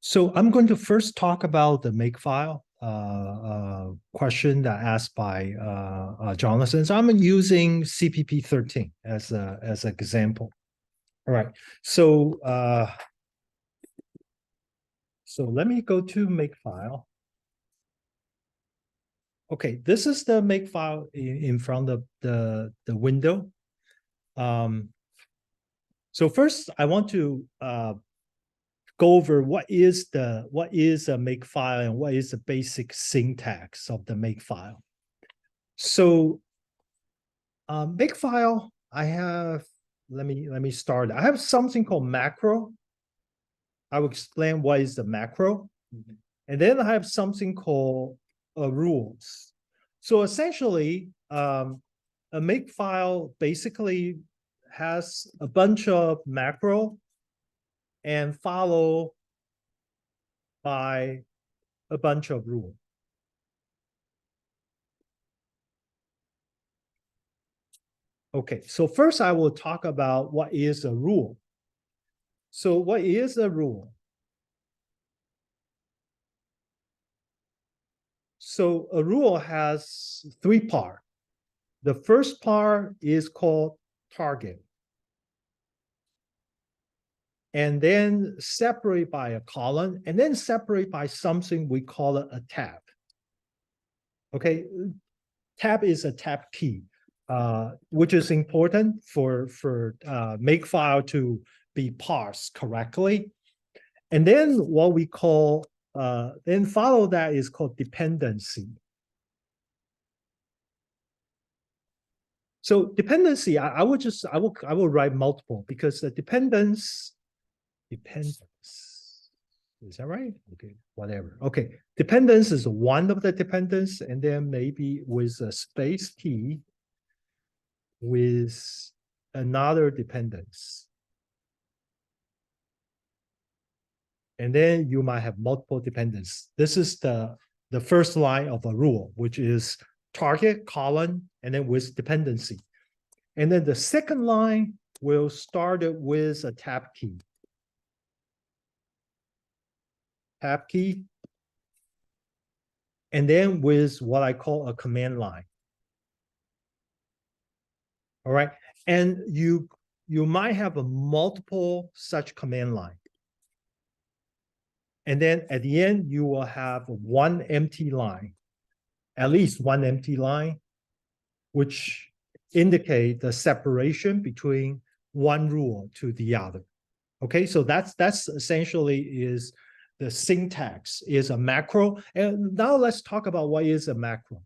So I'm going to first talk about the Makefile question that asked by Jonathan. So I'm using CPP13 as an example. All right. So let me go to Makefile. Okay, this is the Makefile in front of the window. So first, I want to go over what is a Makefile and what is the basic syntax of the Makefile. So Makefile, I have, let me start. I have something called macro. I will explain what is the macro. And then I have something called rules. So essentially, a Makefile basically has a bunch of macro and follow by a bunch of rules. Okay, so first I will talk about what is a rule. So what is a rule? So a rule has three parts. The first part is called target. And then separate by a column, and then separate by something we call it a tab. Okay, tab is a tab key, which is important for Makefile to be parsed correctly. And then what we call, then follow that is called dependency. So dependency, I will write multiple because the dependence, is that right? Okay, whatever. Okay, dependence is one of the dependence, and then maybe with a space key with another dependence. And then you might have multiple dependence. This is the first line of a rule, which is target, column, and then with dependency. And then the second line will start it with a tab key. Tab key, and then with what I call a command line. All right, and you might have a multiple such command line. And then at the end, you will have one empty line, at least one empty line, which indicate the separation between one rule to the other. Okay, so that's essentially is the syntax is a macro. And now let's talk about what is a macro.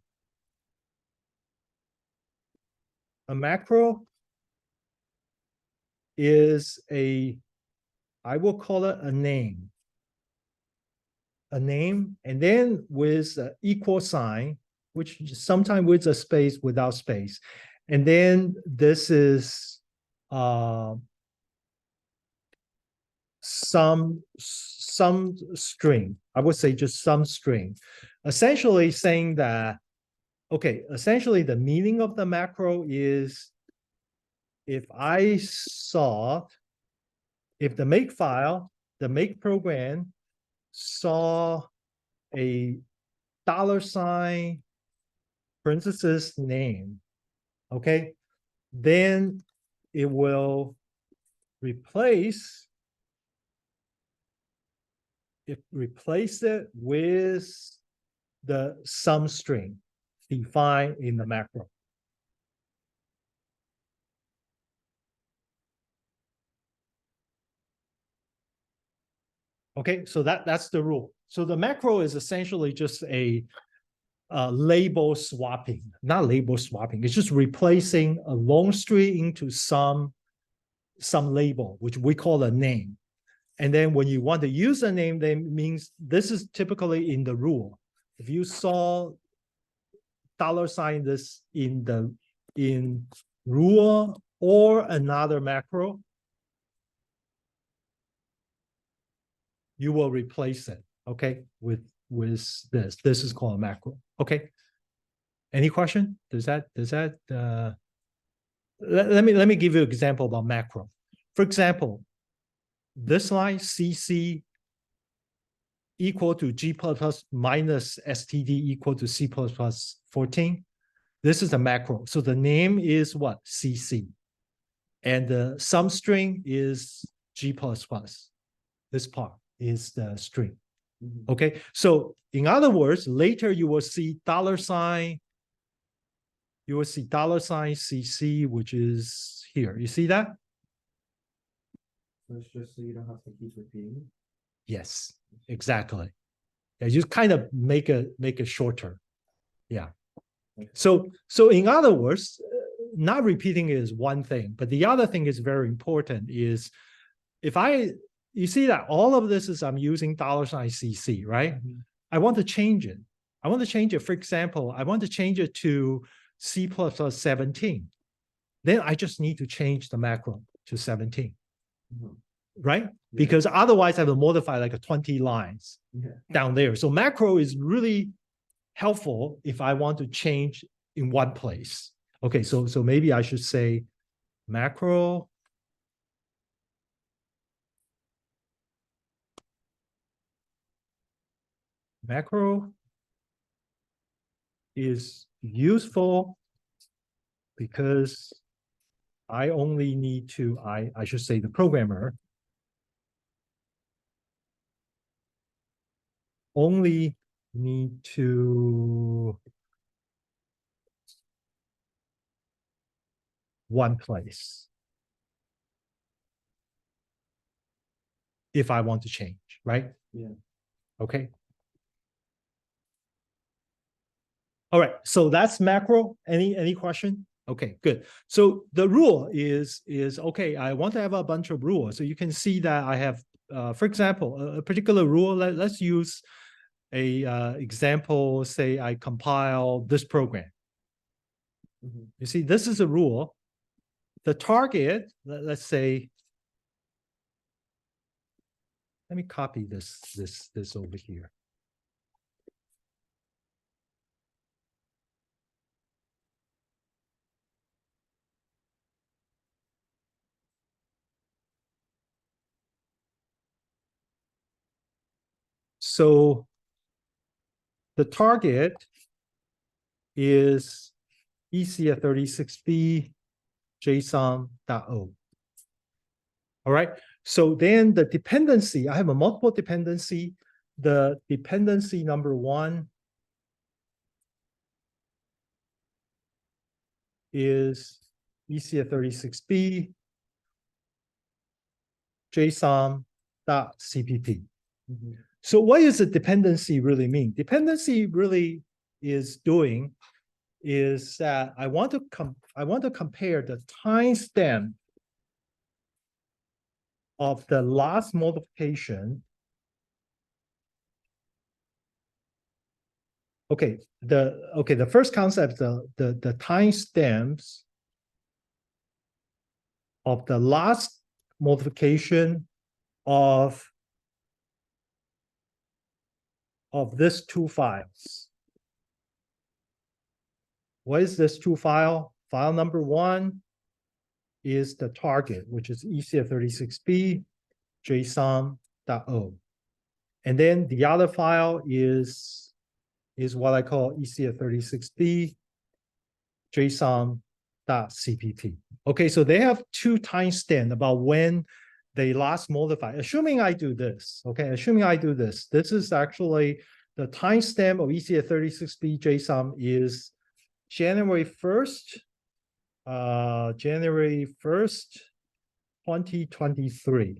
A macro is I will call it a name. A name, and then with an equal sign, which sometimes with a space, without space. And then this is some string. I would say just some string. Essentially saying that, okay, essentially the meaning of the macro is if the Makefile, the make program saw a $ parenthesis name, okay, then it will replace it with the sum string defined in the macro. Okay, so that's the rule. So the macro is essentially just a label swapping, not label swapping. It's just replacing a long string into some label, which we call a name. And then when you want to use a name, that means this is typically in the rule. If you saw $ this in rule or another macro, you will replace it, okay, with this. This is called a macro. Okay. Any question? Let me give you an example about macro. For example, this line CC equal to G++ minus STD equal to C++ 14. This is a macro. So the name is what? CC. And the sum string is G++. This part is the string. Okay, so in other words, later you will see $, you will see $CC, which is here. You see that? So it's just so you don't have to keep repeating. Yes, exactly. Yeah, you kind of make it shorter. Yeah. Okay. So in other words, not repeating is one thing, but the other thing is very important is you see that all of this is I'm using $CC, right? I want to change it. I want to change it. For example, I want to change it to C++ 17. Then I just need to change the macro to 17, right? Yeah. Because otherwise I will modify like 20 lines down there. So macro is really helpful if I want to change in one place. Okay, so maybe I should say macro is useful because I only need to, I should say the programmer only need to one place if I want to change, right? Yeah. Okay. All right, so that's macro. Any question? Okay, good. So the rule is okay, I want to have a bunch of rules. So you can see that I have, for example, a particular rule. Let's use a example. Say I compile this program. You see, this is a rule. The target, let's say, let me copy this over here. So the target is ecs36b JSON.o. All right. So then the dependency, I have a multiple dependency. The dependency number one is ecs36b JSON.cpp. So what does the dependency really mean? Dependency really is doing is that I want to compare the timestamp of the last modification. Okay, the first concept, the timestamps of the last modification of this two files. What is this two file? File number one is the target, which is ecs36b JSON.o. And then the other file is what I call ecs36b JSON.cpp. Okay, so they have two timestamps about when they last modified. Assuming I do this, okay, assuming I do this, this is actually the timestamp of ecs36b JSON is January 1st, 2023.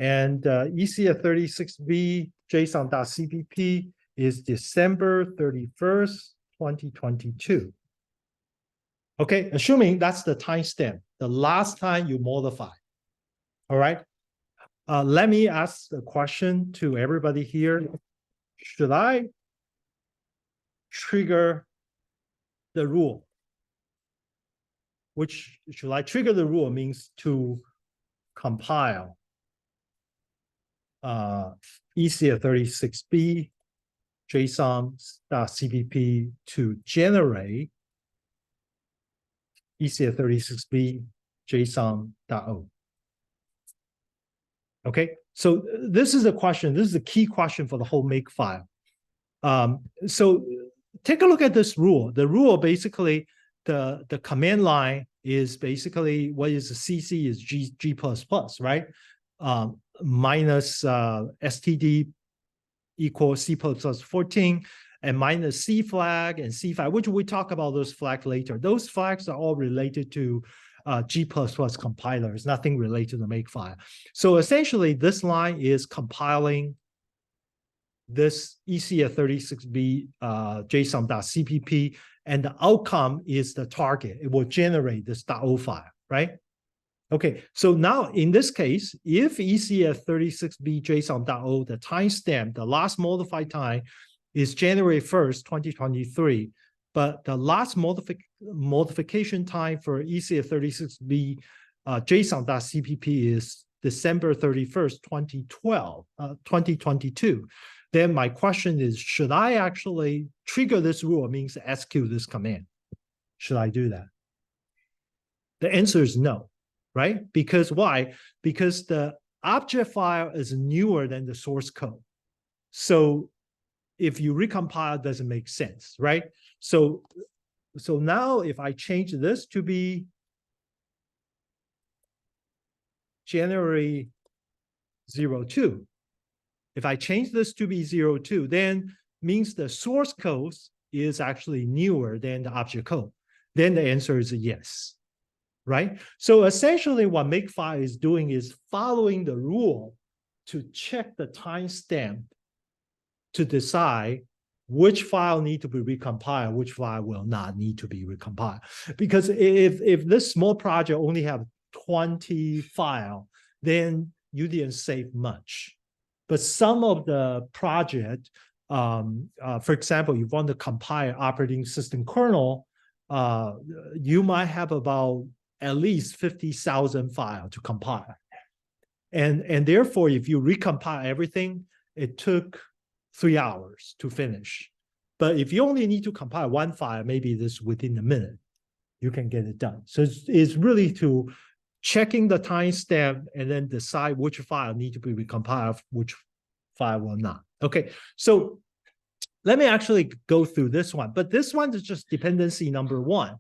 And ecs36b JSON.cpp is December 31st, 2022. Okay, assuming that's the timestamp, the last time you modify. All right. Let me ask a question to everybody here. Should I trigger the rule? Which should I trigger the rule means to compile ecs36b JSON.cpp to generate ecs36b JSON.o. Okay, so this is a question. This is a key question for the whole Makefile. So take a look at this rule. The rule basically, the command line is basically what is the CC is G++, right? Minus STD equals C++ 14 and minus C flag and C flag, which we talk about those flags later. Those flags are all related to G++ compilers, nothing related to the Makefile. So essentially, this line is compiling this ecs36b JSON.cpp, and the outcome is the target. It will generate this .o file, right? Okay, so now in this case, if ecs36b JSON.o, the timestamp, the last modified time is January 1st, 2023, but the last modification time for ecs36b JSON.cpp is December 31st, 2022. Then my question is, should I actually trigger this rule, means SQ this command? Should I do that? The answer is no, right? Because why? Because the object file is newer than the source code. So if you recompile, it doesn't make sense, right? So now if I change this to be January 02, if I change this to be 02, then means the source code is actually newer than the object code. Then the answer is yes, right? So essentially what Makefile is doing is following the rule to check the timestamp to decide which file need to be recompiled, which file will not need to be recompiled. Because if this small project only have 20 file, then you didn't save much. But some of the project, for example, you want to compile operating system kernel, you might have about at least 50,000 files to compile. And therefore, if you recompile everything, it took 3 hours to finish. But if you only need to compile one file, maybe this within a minute, you can get it done. So it's really to checking the timestamp and then decide which file need to be recompiled, which file will not. Okay, so let me actually go through this one. But this one is just dependency number 1.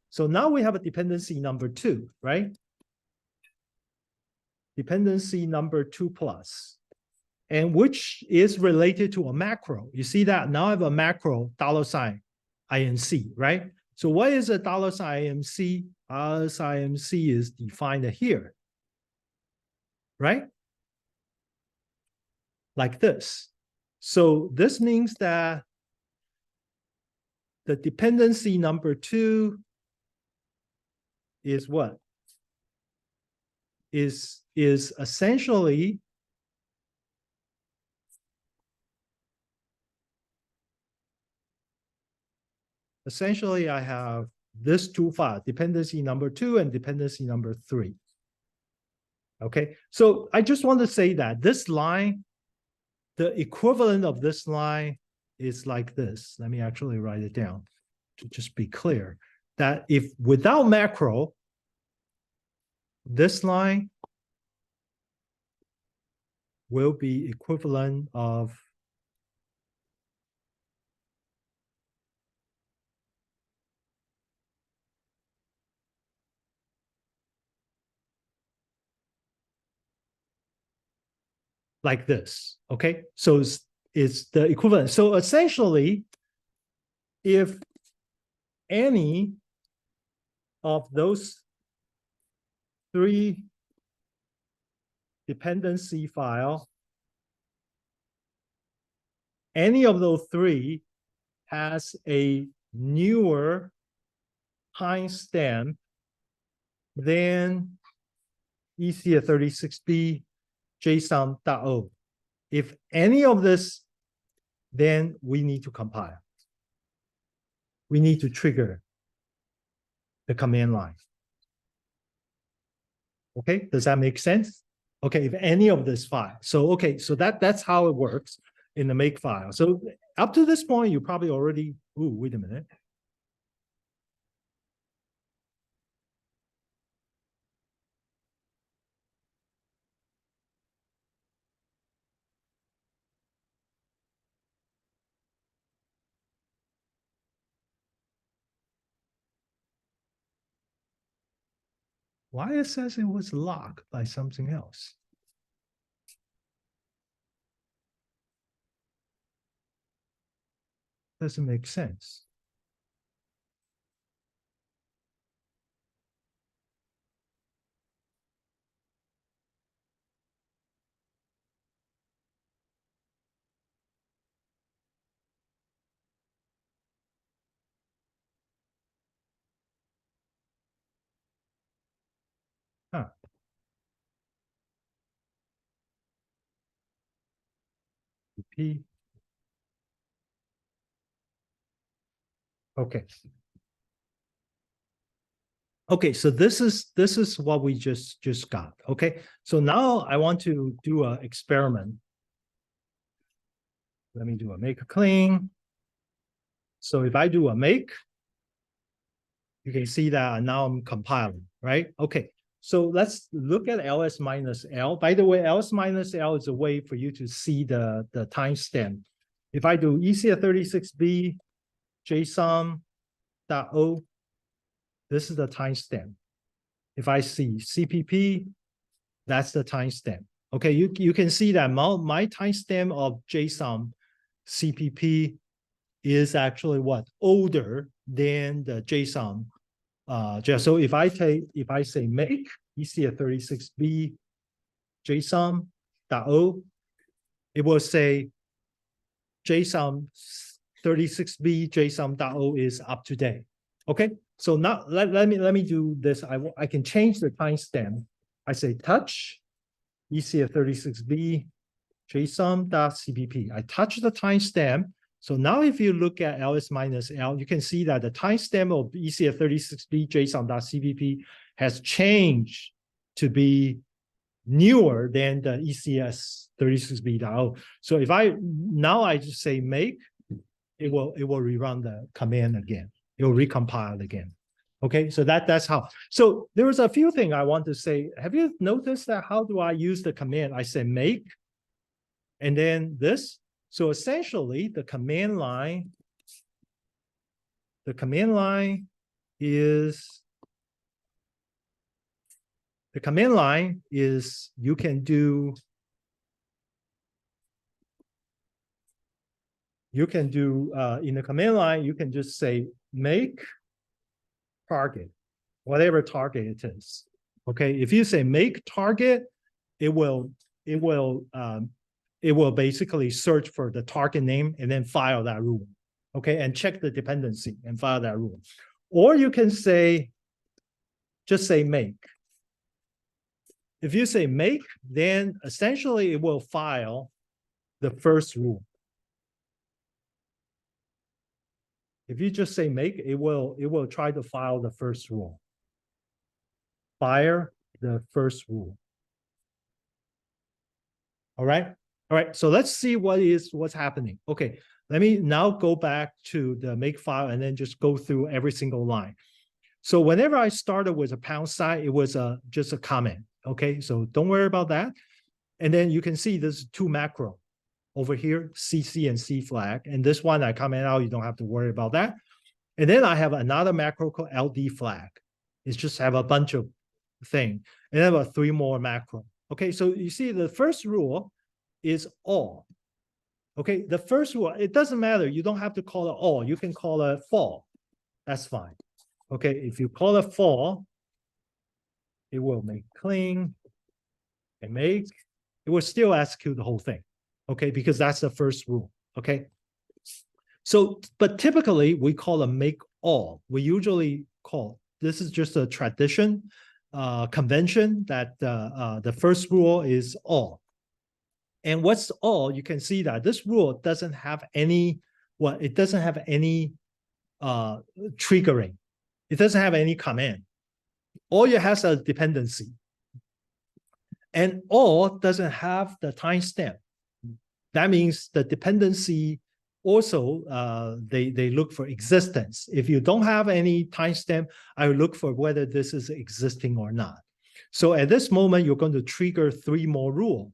So now we have a dependency number 2, right? Dependency number 2 plus, and which is related to a macro. You see that now I have a macro $INC, right? So what is a $INC? $INC is defined here, right? Like this. So this means that the dependency number 2 is what? Is essentially I have this 2 files, dependency number 2 and dependency number 3. Okay, so I just want to say that this line, the equivalent of this line is like this. Let me actually write it down to just be clear that if without macro, this line will be equivalent of like this, okay? So it's the equivalent. So essentially, if any of those 3 dependency file, any of those 3 has a newer timestamp than ecs36b JSON.o. If any of this, then we need to compile. We need to trigger the command line. Okay, does that make sense? Okay, if any of this file. So okay, so that's how it works in the Makefile. So up to this point, you probably already, ooh, wait a minute. Why it says it was locked by something else? Doesn't make sense. Huh. P. Okay. Okay, so this is what we just got. Okay, so now I want to do an experiment. Let me do a make clean. So if I do a make, you can see that now I'm compiling, right? Okay, so let's look at ls minus l. By the way, ls minus l is a way for you to see the timestamp. If I do ecs36b JSON.o, this is the timestamp. If I see CPP, that's the timestamp. Okay, you can see that my timestamp of JSON CPP is actually what? Older than the JSON. So if I say make ecs36b JSON.o, it will say JSON 36b JSON.o is up to date. Okay, so now let me do this. I can change the timestamp. I say touch ecs36b JSON.cpp. I touch the timestamp. So now if you look at ls minus l, you can see that the timestamp of ecs36b JSON.cpp has changed to be newer than the ecs36b.o. So if I just say make, it will rerun the command again. It will recompile again. Okay, so that's how. So there was a few things I want to say. Have you noticed that how do I use the command? I say make, and then this. So essentially, the command line is you can do in the command line, you can just say make target, whatever target it is. Okay, if you say make target, it will basically search for the target name and then file that rule. Okay, and check the dependency and file that rule. Or you can say, just say make. If you say make, then essentially it will file the first rule. If you just say make, it will try to file the first rule. Fire the first rule. All right. All right. So let's see what's happening. Okay. Let me now go back to the Makefile and then just go through every single line. So whenever I started with a pound sign, it was just a comment. Okay. So don't worry about that. And then you can see there's two macro over here, CC and C flag. And this one I comment out, you don't have to worry about that. And then I have another macro called LD flag. It's just have a bunch of things. And then about three more macro. Okay, so you see the first rule is all. Okay, the first rule, it doesn't matter. You don't have to call it all. You can call it fall. That's fine. Okay, if you call it fall, it will make clean and make. It will still execute the whole thing. Okay, because that's the first rule. Okay. So, but typically we call a make all. We usually call, this is just a tradition, convention that the first rule is all. And what's all, you can see that this rule doesn't have any, it doesn't have any triggering. It doesn't have any command. All it has a dependency. And all doesn't have the timestamp. That means the dependency also, they look for existence. If you don't have any timestamp, I will look for whether this is existing or not. So at this moment, you're going to trigger three more rules.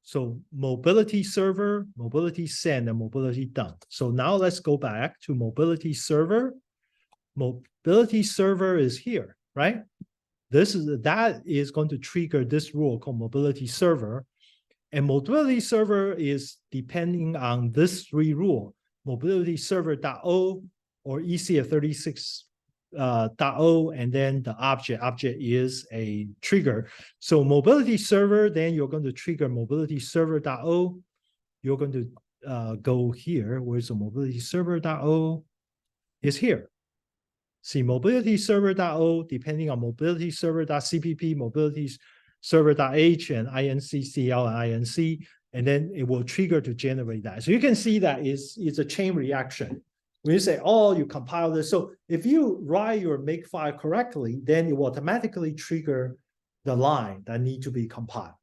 So mobility server, mobility send, and mobility dump. So now let's go back to mobility server. Mobility server is here, right? that is going to trigger this rule called mobility server. And mobility server is depending on this three rule, mobility server.o or ECF36.o, and then the object is a trigger. So mobility server, then you're going to trigger mobility server.o. You're going to go here. Where's the mobility server.o? Is here. See, mobility server.o, depending on mobility server.cpp, mobility server.h, and INCCL and INC, and then it will trigger to generate that. So you can see that it's a chain reaction. When you say, oh, you compile this. So if you write your Makefile correctly, then it will automatically trigger the line that need to be compiled.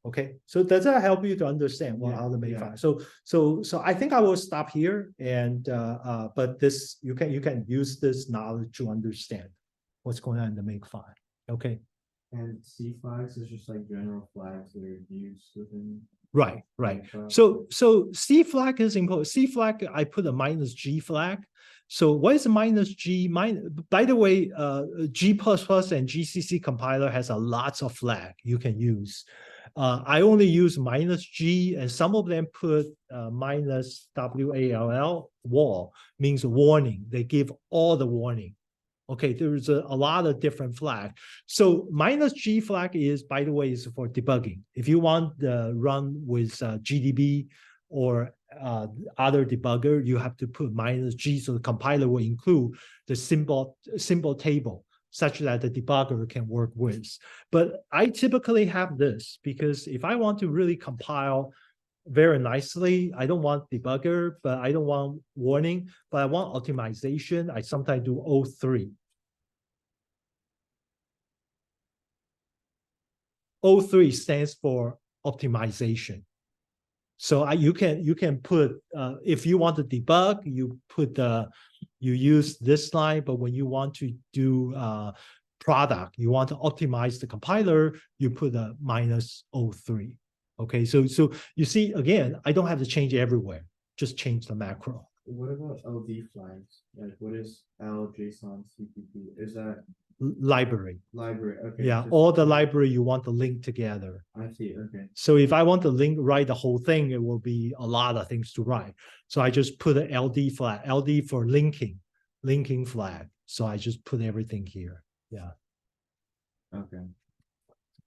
Okay, so does that help you to understand how the Makefile? So I think I will stop here, and but this you can use this knowledge to understand what's going on in the Makefile. Okay. And C flags is just like general flags that are used within. Right. So C flag is important. C flag, I put a -G flag. So what is -G? By the way, G++ and GCC compiler has a lots of flag you can use. I only use -G, and some of them put -WALL, wall, means warning. They give all the warning. Okay, there's a lot of different flag. So -G flag is, by the way, is for debugging. If you want to run with GDB or other debugger, you have to put -G, so the compiler will include the symbol table such that the debugger can work with. But I typically have this because if I want to really compile very nicely, I don't want debugger, but I don't want warning, but I want optimization. I sometimes do O3. O3 stands for optimization. So you can put if you want to debug, you use this line, but when you want to do product, you want to optimize the compiler, you put a -O3. Okay, so you see, again, I don't have to change everywhere, just change the macro. What about LD flags? Like what is LJSON CPP? Is that library? Okay. Yeah, all the library you want to link together. I see, okay. So if I want to write the whole thing, it will be a lot of things to write. So I just put an LD flag, LD for linking flag. So I just put everything here. Yeah. Okay.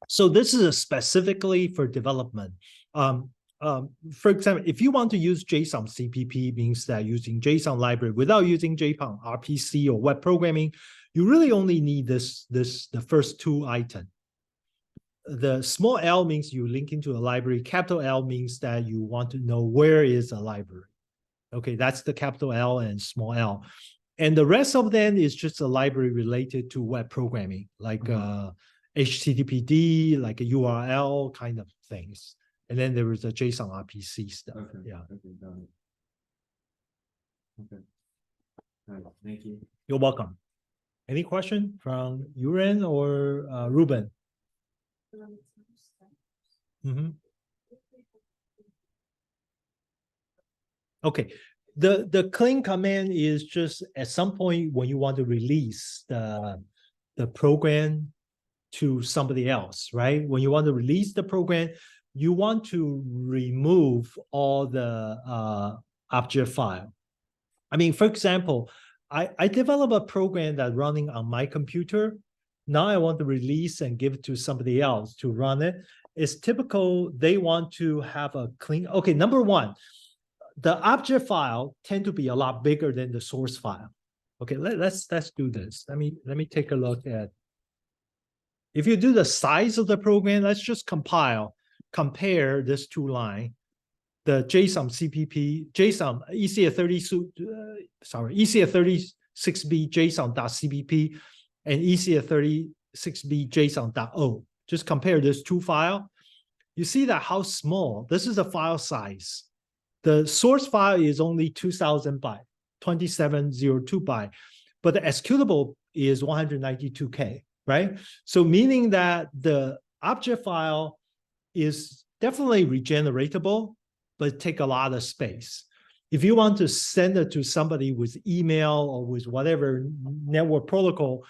So this is specifically for development. For example, if you want to use JSON CPP, means that using JSON library without using JSON RPC or web programming, you really only need the first two items. The small L means you link into a library. Capital L means that you want to know where is a library. Okay, that's the capital L and small l. And the rest of them is just a library related to web programming, like HTTPD, like a URL kind of things. And then there is a JSON RPC stuff. Okay. Yeah. Okay, got it. Okay. All right, thank you. You're welcome. Any question from Yuren or Ruben? Okay. The clean command is just at some point when you want to release the program to somebody else, right? When you want to release the program, you want to remove all the object file. I mean, for example, I develop a program that's running on my computer. Now I want to release and give it to somebody else to run it. It's typical they want to have a clean. Okay, number one, the object file tend to be a lot bigger than the source file. Okay, let's do this. Let me take a look at. If you do the size of the program, let's just compare this two line, the JSON CPP, JSON ECF36b JSON.cpp and ECF36b JSON.o. Just compare this two file. You see that how small, this is the file size. The source file is only 2000 byte, 2702 byte, but the executable is 192K, right? So meaning that the object file is definitely regeneratable, but take a lot of space. If you want to send it to somebody with email or with whatever network protocol,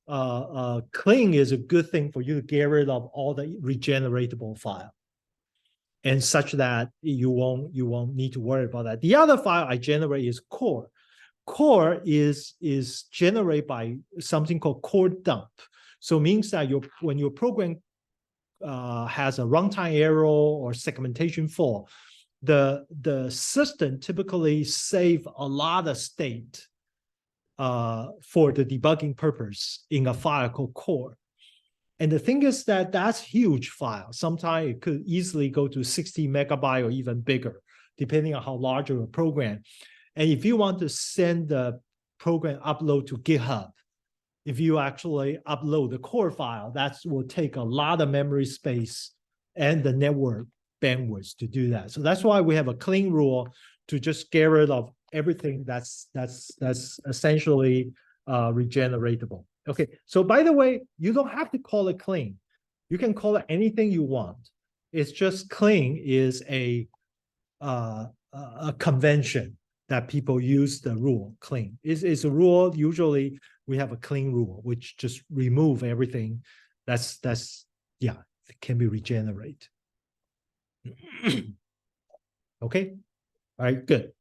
clean is a good thing for you to get rid of all the regeneratable file, and such that you won't need to worry about that. The other file I generate is core. Core is generated by something called core dump. So it means that when your program has a runtime error or segmentation fault, the system typically save a lot of state for the debugging purpose in a file called core. And the thing is that that's huge file. Sometimes it could easily go to 60 megabyte or even bigger, depending on how large your program. And if you want to send the program upload to GitHub, if you actually upload the core file, that will take a lot of memory space and the network bandwidth to do that. So that's why we have a clean rule to just get rid of everything that's essentially regeneratable. Okay, so by the way, you don't have to call it clean. You can call it anything you want. It's just clean is a convention that people use the rule clean. It's a rule, usually we have a clean rule, which just remove everything that's yeah, it can be regenerated. Okay, all right, good.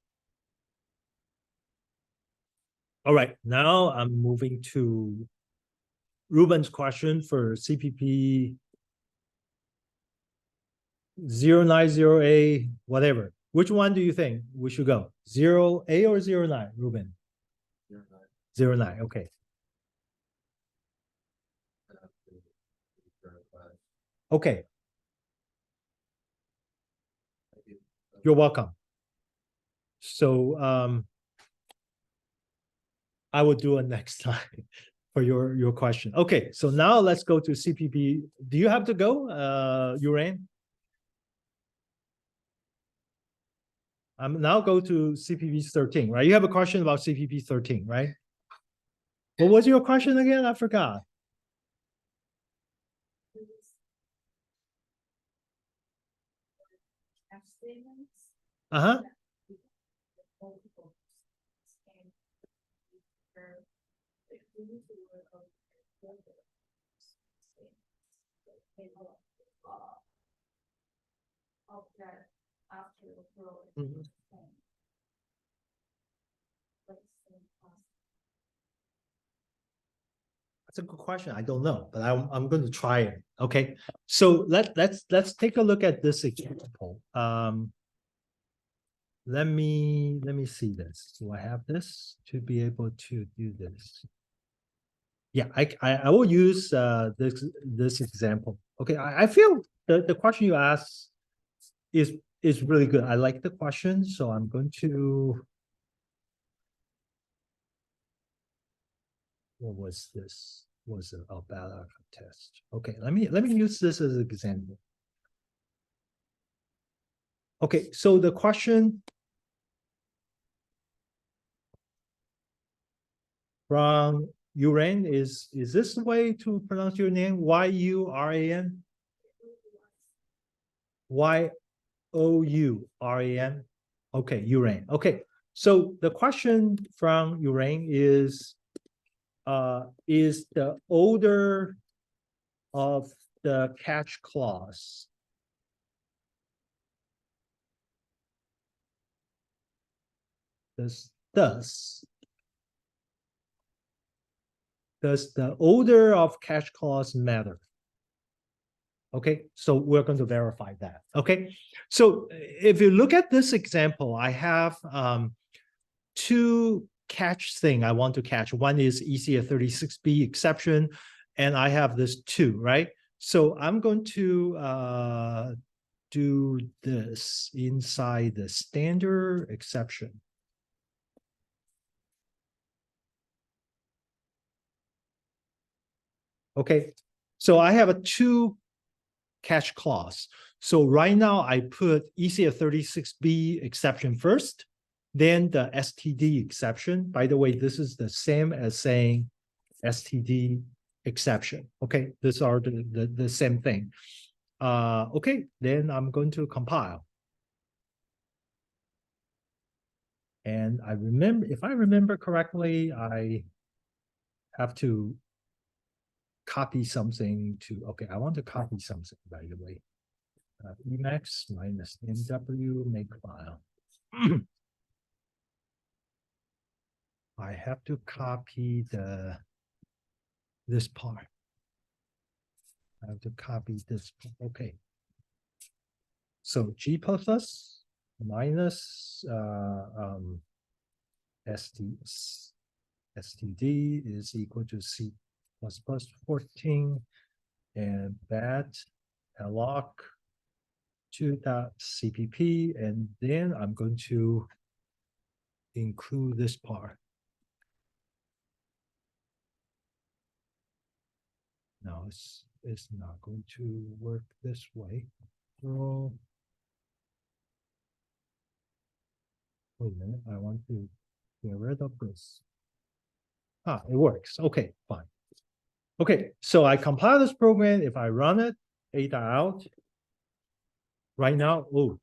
All right, now I'm moving to Ruben's question for CPP 090A, whatever. Which one do you think we should go? 0A or 09, Ruben? 09, okay. Okay. You're welcome. So I will do it next time for your question. Okay, so now let's go to CPP. Do you have to go, Urain? I'm now go to CPP 13, right? You have a question about CPP 13, right? What was your question again? I forgot. Uh-huh. Mhm. That's a good question. I don't know, but I'm going to try it. Okay, so let's take a look at this example. Let me see this. Do I have this to be able to do this? Yeah, I will use this example. Okay, I feel the question you asked is really good. I like the question, so I'm going to. What was this? Was it a ballot test? Okay, let me use this as an example. Okay, so the question from Uran is this the way to pronounce your name? Y-U-R-A-N? Y-O-U-R-A-N? Okay, Uran. Okay, so the question from Uran is the order of the catch clause does the order of catch clause matter? Okay, so we're going to verify that. Okay, so if you look at this example, I have two catch thing I want to catch. One is ecs36b exception, and I have this two, right? So I'm going to do this inside the standard exception. Okay, so I have a two catch clause. So right now I put ecs36b exception first, then the STD exception. By the way, this is the same as saying STD exception. Okay, these are the same thing. Okay, then I'm going to compile. And I remember, if I remember correctly, I have to copy something to, okay, I want to copy something, by the way. Emacs minus NW Makefile. I have to copy this part. I have to copy this part. Okay. So G++ minus std is equal to C++ 14 and that alloc 2.cpp, and then I'm going to include this part. No, it's not going to work this way. So wait a minute, I want to get rid of this. Ah, it works. Okay, fine. Okay, so I compile this program. If I run it, data out. Right now, oh,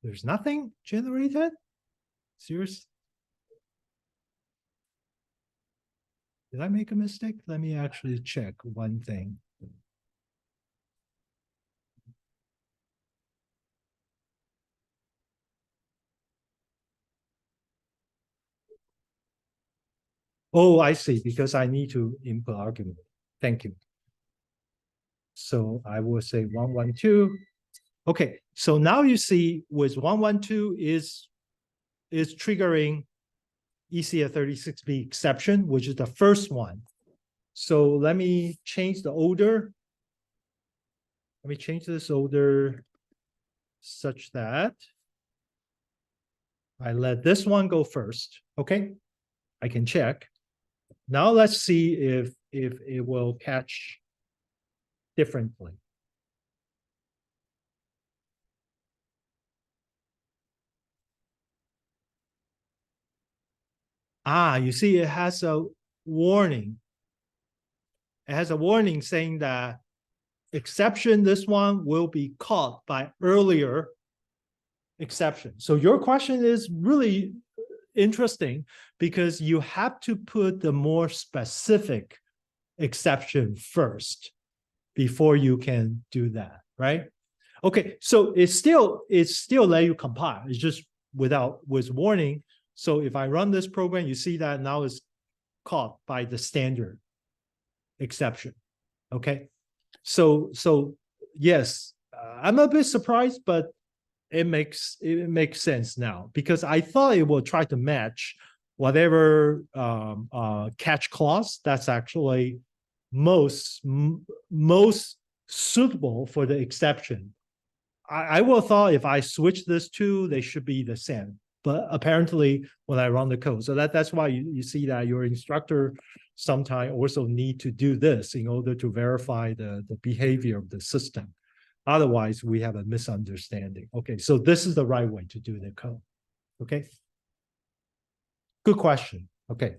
there's nothing generated? Serious? Did I make a mistake? Let me actually check one thing. Oh, I see, because I need to input argument. Thank you. So I will say 112. Okay, so now you see with 112 is triggering ecs36b exception, which is the first one. So let me change the order. Let me change this order such that I let this one go first. Okay, I can check. Now let's see if it will catch differently. Ah, you see it has a warning. It has a warning saying that exception, this one will be caught by earlier exception. So your question is really interesting because you have to put the more specific exception first before you can do that, right? Okay, so it's still let you compile. It's just with warning. So if I run this program, you see that now it's caught by the standard exception. Okay, so yes, I'm a bit surprised, but it makes sense now because I thought it will try to match whatever catch clause that's actually most suitable for the exception. I would have thought if I switch this two, they should be the same. But apparently, when I run the code, so that's why you see that your instructor sometimes also need to do this in order to verify the behavior of the system. Otherwise, we have a misunderstanding. Okay, so this is the right way to do the code. Okay. Good question. Okay.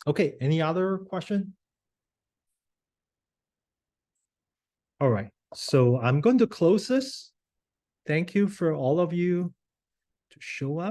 Okay, any other question? All right, so I'm going to close this. Thank you for all of you to show up.